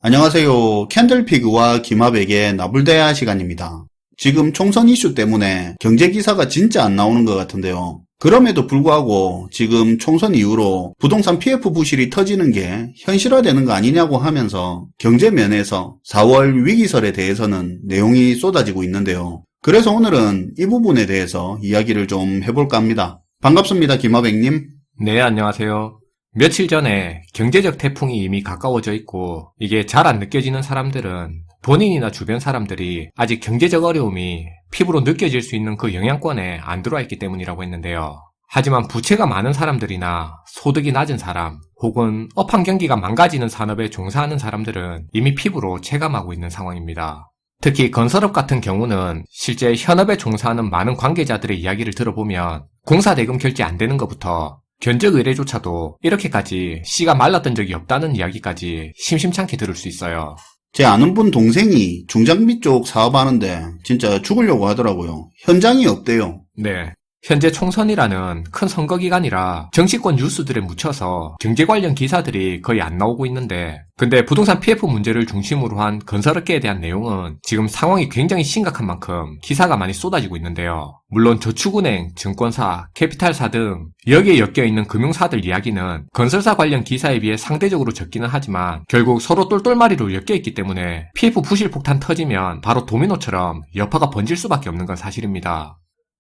안녕하세요. 캔들피그와 김합에게 나불대화 시간입니다. 지금 총선 이슈 때문에 경제기사가 진짜 안 나오는 것 같은데요. 그럼에도 불구하고 지금 총선 이후로 부동산 PF 부실이 터지는 게 현실화되는 거 아니냐고 하면서 경제 면에서 4월 위기설에 대해서는 내용이 쏟아지고 있는데요. 그래서 오늘은 이 부분에 대해서 이야기를 좀 해볼까 합니다. 반갑습니다, 김합백님. 네, 안녕하세요. 며칠 전에 경제적 태풍이 이미 가까워져 있고 이게 잘 안 느껴지는 사람들은 본인이나 주변 사람들이 아직 경제적 어려움이 피부로 느껴질 수 있는 그 영향권에 안 들어와 있기 때문이라고 했는데요. 하지만 부채가 많은 사람들이나 소득이 낮은 사람 혹은 업황 경기가 망가지는 산업에 종사하는 사람들은 이미 피부로 체감하고 있는 상황입니다. 특히 건설업 같은 경우는 실제 현업에 종사하는 많은 관계자들의 이야기를 들어보면 공사대금 결제 안 되는 것부터 견적 의뢰조차도 이렇게까지 씨가 말랐던 적이 없다는 이야기까지 심심찮게 들을 수 있어요. 제 아는 분 동생이 중장비 쪽 사업하는데 진짜 죽으려고 하더라고요. 현장이 없대요. 네. 현재 총선이라는 큰 선거기간이라 정치권 뉴스들에 묻혀서 경제 관련 기사들이 거의 안 나오고 있는데, 근데 부동산 PF 문제를 중심으로 한 건설업계에 대한 내용은 지금 상황이 굉장히 심각한 만큼 기사가 많이 쏟아지고 있는데요. 물론 저축은행, 증권사, 캐피탈사 등 여기에 엮여있는 금융사들 이야기는 건설사 관련 기사에 비해 상대적으로 적기는 하지만 결국 서로 똘똘마리로 엮여있기 때문에 PF 부실 폭탄 터지면 바로 도미노처럼 여파가 번질 수밖에 없는 건 사실입니다.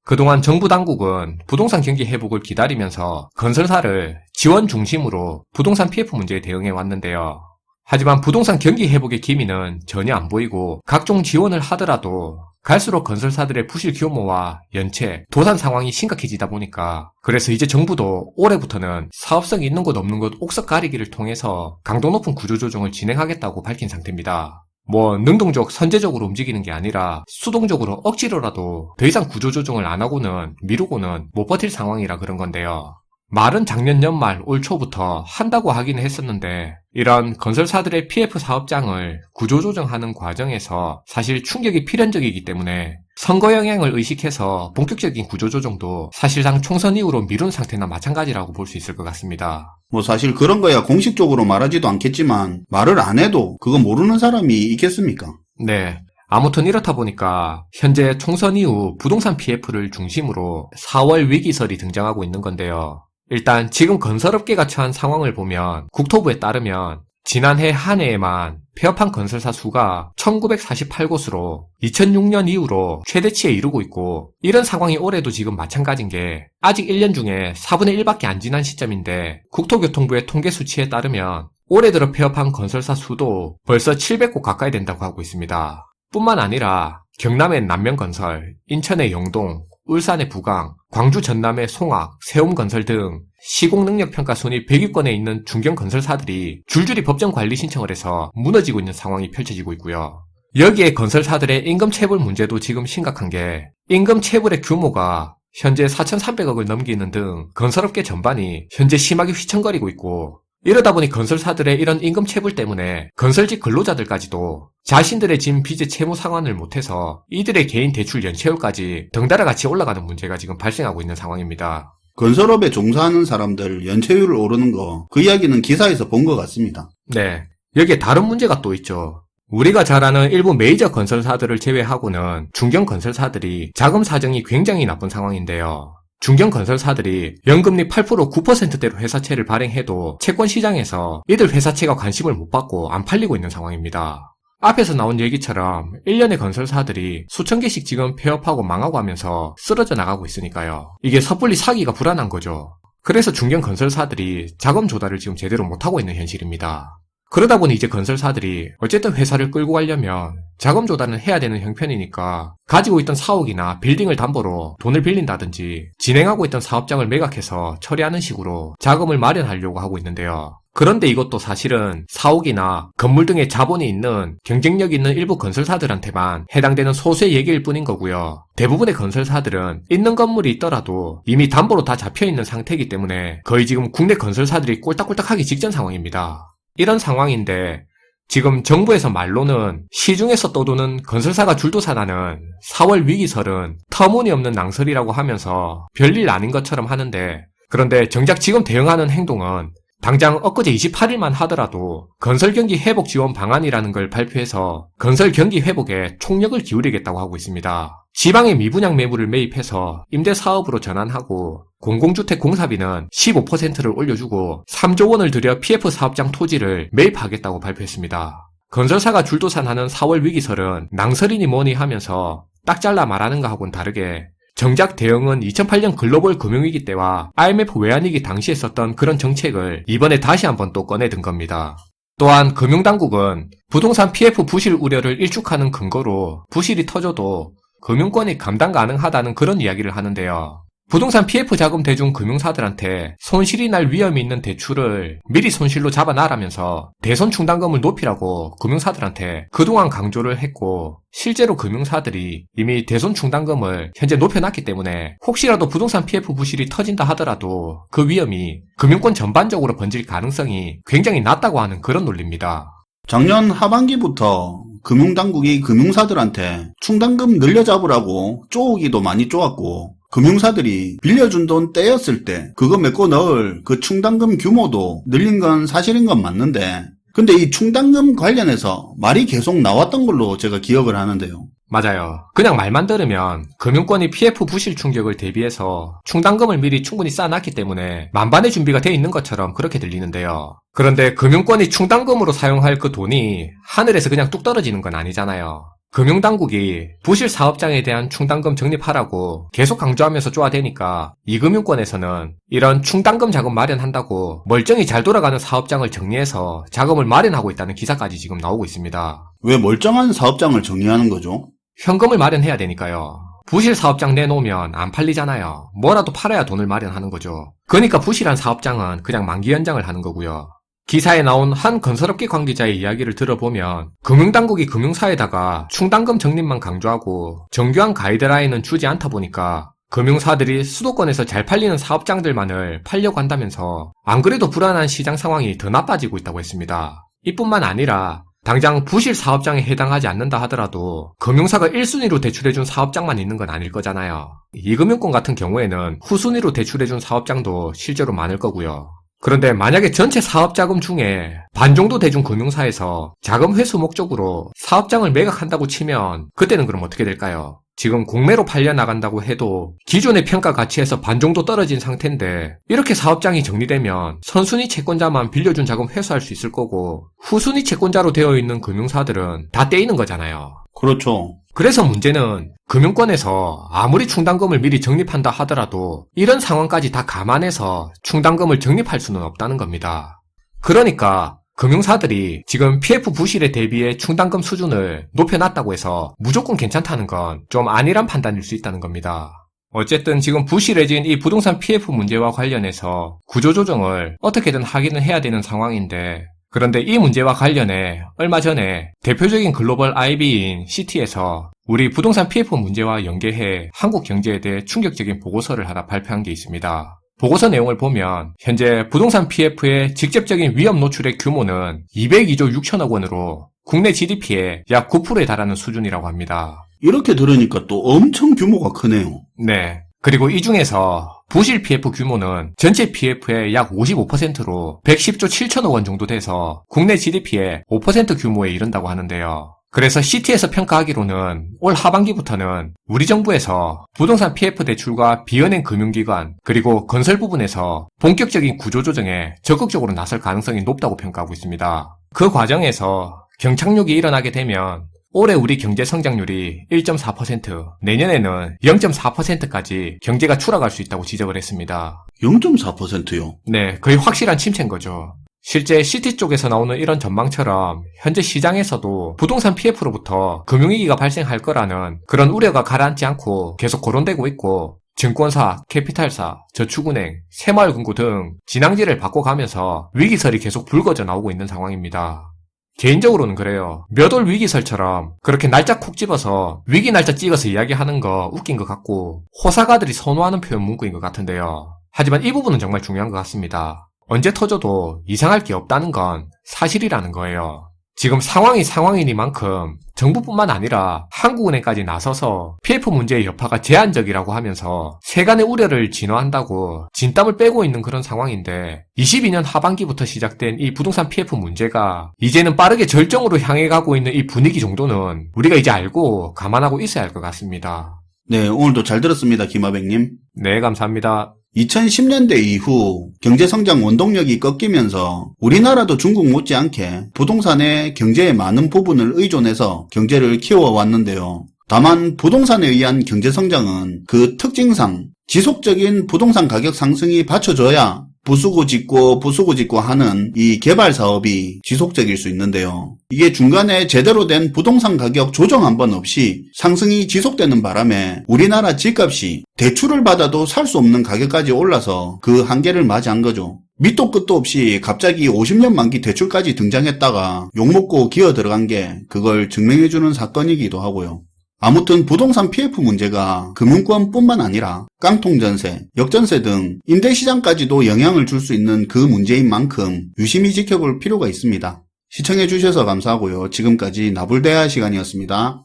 그동안 정부 당국은 부동산 경기 회복을 기다리면서 건설사를 지원 중심으로 부동산 PF 문제에 대응해 왔는데요. 하지만 부동산 경기 회복의 기미는 전혀 안 보이고 각종 지원을 하더라도 갈수록 건설사들의 부실 규모와 연체, 도산 상황이 심각해지다 보니까 그래서 이제 정부도 올해부터는 사업성이 있는 곳 없는 곳 옥석 가리기를 통해서 강도 높은 구조조정을 진행하겠다고 밝힌 상태입니다. 능동적, 선제적으로 움직이는 게 아니라 수동적으로 억지로라도 더 이상 구조조정을 안 하고는 미루고는 못 버틸 상황이라 그런 건데요. 말은 작년 연말, 올 초부터 한다고 하기는 했었는데 이런 건설사들의 PF 사업장을 구조조정하는 과정에서 사실 충격이 필연적이기 때문에 선거 영향을 의식해서 본격적인 구조조정도 사실상 총선 이후로 미룬 상태나 마찬가지라고 볼 수 있을 것 같습니다. 사실 그런 거야 공식적으로 말하지도 않겠지만 말을 안 해도 그거 모르는 사람이 있겠습니까? 네. 아무튼 이렇다 보니까 현재 총선 이후 부동산 PF를 중심으로 4월 위기설이 등장하고 있는 건데요. 일단 지금 건설업계가 처한 상황을 보면 국토부에 따르면 지난해 한 해에만 폐업한 건설사 수가 1948곳으로 2006년 이후로 최대치에 이르고 있고, 이런 상황이 올해도 지금 마찬가지인 게 아직 1년 중에 4분의 1밖에 안 지난 시점인데 국토교통부의 통계 수치에 따르면 올해 들어 폐업한 건설사 수도 벌써 700곳 가까이 된다고 하고 있습니다. 뿐만 아니라 경남의 남명건설, 인천의 영동, 울산의 부강, 광주 전남의 송악, 세움건설 등 시공능력평가 순위 100위권에 있는 중견건설사들이 줄줄이 법정 관리 신청을 해서 무너지고 있는 상황이 펼쳐지고 있고요. 여기에 건설사들의 임금 체불 문제도 지금 심각한 게 임금 체불의 규모가 현재 4,300억을 넘기는 등 건설업계 전반이 현재 심하게 휘청거리고 있고, 이러다 보니 건설사들의 이런 임금 체불 때문에 건설직 근로자들까지도 자신들의 진 빚의 채무 상환을 못해서 이들의 개인 대출 연체율까지 덩달아 같이 올라가는 문제가 지금 발생하고 있는 상황입니다. 건설업에 종사하는 사람들 연체율을 오르는 거, 그 이야기는 기사에서 본 것 같습니다. 네, 여기에 다른 문제가 또 있죠. 우리가 잘 아는 일부 메이저 건설사들을 제외하고는 중견 건설사들이 자금 사정이 굉장히 나쁜 상황인데요. 중견 건설사들이 연금리 8% 9%대로 회사채를 발행해도 채권시장에서 이들 회사채가 관심을 못 받고 안 팔리고 있는 상황입니다. 앞에서 나온 얘기처럼 1년의 건설사들이 수천 개씩 지금 폐업하고 망하고 하면서 쓰러져 나가고 있으니까요. 이게 섣불리 사기가 불안한 거죠. 그래서 중견 건설사들이 자금 조달을 지금 제대로 못하고 있는 현실입니다. 그러다 보니 이제 건설사들이 어쨌든 회사를 끌고 가려면 자금 조달은 해야 되는 형편이니까 가지고 있던 사옥이나 빌딩을 담보로 돈을 빌린다든지 진행하고 있던 사업장을 매각해서 처리하는 식으로 자금을 마련하려고 하고 있는데요. 그런데 이것도 사실은 사옥이나 건물 등의 자본이 있는 경쟁력 있는 일부 건설사들한테만 해당되는 소수의 얘기일 뿐인 거고요. 대부분의 건설사들은 있는 건물이 있더라도 이미 담보로 다 잡혀있는 상태이기 때문에 거의 지금 국내 건설사들이 꼴딱꼴딱하기 직전 상황입니다. 이런 상황인데 지금 정부에서 말로는 시중에서 떠도는 건설사가 줄도사다는 4월 위기설은 터무니없는 낭설이라고 하면서 별일 아닌 것처럼 하는데, 그런데 정작 지금 대응하는 행동은 당장 엊그제 28일만 하더라도 건설 경기 회복 지원 방안이라는 걸 발표해서 건설 경기 회복에 총력을 기울이겠다고 하고 있습니다. 지방의 미분양 매물을 매입해서 임대 사업으로 전환하고 공공주택 공사비는 15%를 올려주고 3조 원을 들여 PF 사업장 토지를 매입하겠다고 발표했습니다. 건설사가 줄도산하는 4월 위기설은 낭설이니 뭐니 하면서 딱 잘라 말하는가 하고는 다르게 정작 대응은 2008년 글로벌 금융위기 때와 IMF 외환위기 당시에 썼던 그런 정책을 이번에 다시 한번 또 꺼내든 겁니다. 또한 금융당국은 부동산 PF 부실 우려를 일축하는 근거로 부실이 터져도 금융권이 감당 가능하다는 그런 이야기를 하는데요. 부동산 PF 자금 대중 금융사들한테 손실이 날 위험이 있는 대출을 미리 손실로 잡아놔라면서 대손 충당금을 높이라고 금융사들한테 그동안 강조를 했고 실제로 금융사들이 이미 대손 충당금을 현재 높여놨기 때문에 혹시라도 부동산 PF 부실이 터진다 하더라도 그 위험이 금융권 전반적으로 번질 가능성이 굉장히 낮다고 하는 그런 논리입니다. 작년 하반기부터 금융당국이 금융사들한테 충당금 늘려잡으라고 쪼오기도 많이 쪼았고 금융사들이 빌려준 돈 떼였을 때 그거 메꿔 넣을 그 충당금 규모도 늘린 건 사실인 건 맞는데 근데 이 충당금 관련해서 말이 계속 나왔던 걸로 제가 기억을 하는데요. 맞아요. 그냥 말만 들으면 금융권이 PF 부실 충격을 대비해서 충당금을 미리 충분히 쌓아놨기 때문에 만반의 준비가 돼 있는 것처럼 그렇게 들리는데요. 그런데 금융권이 충당금으로 사용할 그 돈이 하늘에서 그냥 뚝 떨어지는 건 아니잖아요. 금융당국이 부실 사업장에 대한 충당금 적립하라고 계속 강조하면서 쪼아대니까 이 금융권에서는 이런 충당금 자금 마련한다고 멀쩡히 잘 돌아가는 사업장을 정리해서 자금을 마련하고 있다는 기사까지 지금 나오고 있습니다. 왜 멀쩡한 사업장을 정리하는 거죠? 현금을 마련해야 되니까요. 부실 사업장 내놓으면 안 팔리잖아요. 뭐라도 팔아야 돈을 마련하는 거죠. 그러니까 부실한 사업장은 그냥 만기 연장을 하는 거고요. 기사에 나온 한 건설업계 관계자의 이야기를 들어보면 금융당국이 금융사에다가 충당금 적립만 강조하고 정교한 가이드라인은 주지 않다 보니까 금융사들이 수도권에서 잘 팔리는 사업장들만을 팔려고 한다면서 안 그래도 불안한 시장 상황이 더 나빠지고 있다고 했습니다. 이뿐만 아니라 당장 부실 사업장에 해당하지 않는다 하더라도 금융사가 1순위로 대출해준 사업장만 있는 건 아닐 거잖아요. 이금융권 같은 경우에는 후순위로 대출해준 사업장도 실제로 많을 거고요. 그런데 만약에 전체 사업자금 중에 반 정도 대중 금융사에서 자금 회수 목적으로 사업장을 매각한다고 치면 그때는 그럼 어떻게 될까요? 지금 공매로 팔려나간다고 해도 기존의 평가 가치에서 반 정도 떨어진 상태인데 이렇게 사업장이 정리되면 선순위 채권자만 빌려준 자금 회수할 수 있을 거고 후순위 채권자로 되어 있는 금융사들은 다 떼이는 거잖아요. 그렇죠. 그래서 문제는 금융권에서 아무리 충당금을 미리 적립한다 하더라도 이런 상황까지 다 감안해서 충당금을 적립할 수는 없다는 겁니다. 그러니까 금융사들이 지금 PF 부실에 대비해 충당금 수준을 높여놨다고 해서 무조건 괜찮다는 건 좀 아니란 판단일 수 있다는 겁니다. 어쨌든 지금 부실해진 이 부동산 PF 문제와 관련해서 구조조정을 어떻게든 하기는 해야 되는 상황인데 그런데 이 문제와 관련해 얼마 전에 대표적인 글로벌 IB인 시티에서 우리 부동산 PF 문제와 연계해 한국 경제에 대해 충격적인 보고서를 하나 발표한 게 있습니다. 보고서 내용을 보면 현재 부동산 PF의 직접적인 위험 노출의 규모는 202조 6천억 원으로 국내 GDP의 약 9%에 달하는 수준이라고 합니다. 이렇게 들으니까 또 엄청 규모가 크네요. 네. 그리고 이 중에서 부실 PF 규모는 전체 PF의 약 55%로 110조 7천억 원 정도 돼서 국내 GDP의 5% 규모에 이른다고 하는데요. 그래서 시티에서 평가하기로는 올 하반기부터는 우리 정부에서 부동산 PF 대출과 비은행 금융기관 그리고 건설 부분에서 본격적인 구조조정에 적극적으로 나설 가능성이 높다고 평가하고 있습니다. 그 과정에서 경착륙이 일어나게 되면 올해 우리 경제 성장률이 1.4%, 내년에는 0.4%까지 경제가 추락할 수 있다고 지적을 했습니다. 0.4%요? 네, 거의 확실한 침체인 거죠. 실제 시티 쪽에서 나오는 이런 전망처럼 현재 시장에서도 부동산 PF로부터 금융위기가 발생할 거라는 그런 우려가 가라앉지 않고 계속 거론되고 있고 증권사, 캐피탈사, 저축은행, 새마을금고 등 진앙지를 바꿔가면서 위기설이 계속 불거져 나오고 있는 상황입니다. 개인적으로는 그래요. 몇 올 위기설처럼 그렇게 날짜 콕 집어서 위기 날짜 찍어서 이야기하는 거 웃긴 것 같고 호사가들이 선호하는 표현 문구인 것 같은데요. 하지만 이 부분은 정말 중요한 것 같습니다. 언제 터져도 이상할 게 없다는 건 사실이라는 거예요. 지금 상황이 상황이니만큼 정부뿐만 아니라 한국은행까지 나서서 PF 문제의 여파가 제한적이라고 하면서 세간의 우려를 진화한다고 진땀을 빼고 있는 그런 상황인데 22년 하반기부터 시작된 이 부동산 PF 문제가 이제는 빠르게 절정으로 향해 가고 있는 이 분위기 정도는 우리가 이제 알고 감안하고 있어야 할 것 같습니다. 네, 오늘도 잘 들었습니다, 김하백님. 네, 감사합니다. 2010년대 이후 경제성장 원동력이 꺾이면서 우리나라도 중국 못지않게 부동산의 경제의 많은 부분을 의존해서 경제를 키워왔는데요. 다만 부동산에 의한 경제성장은 그 특징상 지속적인 부동산 가격 상승이 받쳐줘야 부수고 짓고 하는 이 개발 사업이 지속적일 수 있는데요. 이게 중간에 제대로 된 부동산 가격 조정 한 번 없이 상승이 지속되는 바람에 우리나라 집값이 대출을 받아도 살 수 없는 가격까지 올라서 그 한계를 맞이한 거죠. 밑도 끝도 없이 갑자기 50년 만기 대출까지 등장했다가 욕먹고 기어 들어간 게 그걸 증명해주는 사건이기도 하고요. 아무튼 부동산 PF 문제가 금융권뿐만 아니라 깡통전세, 역전세 등 임대시장까지도 영향을 줄 수 있는 그 문제인 만큼 유심히 지켜볼 필요가 있습니다. 시청해주셔서 감사하고요. 지금까지 나불대화 시간이었습니다.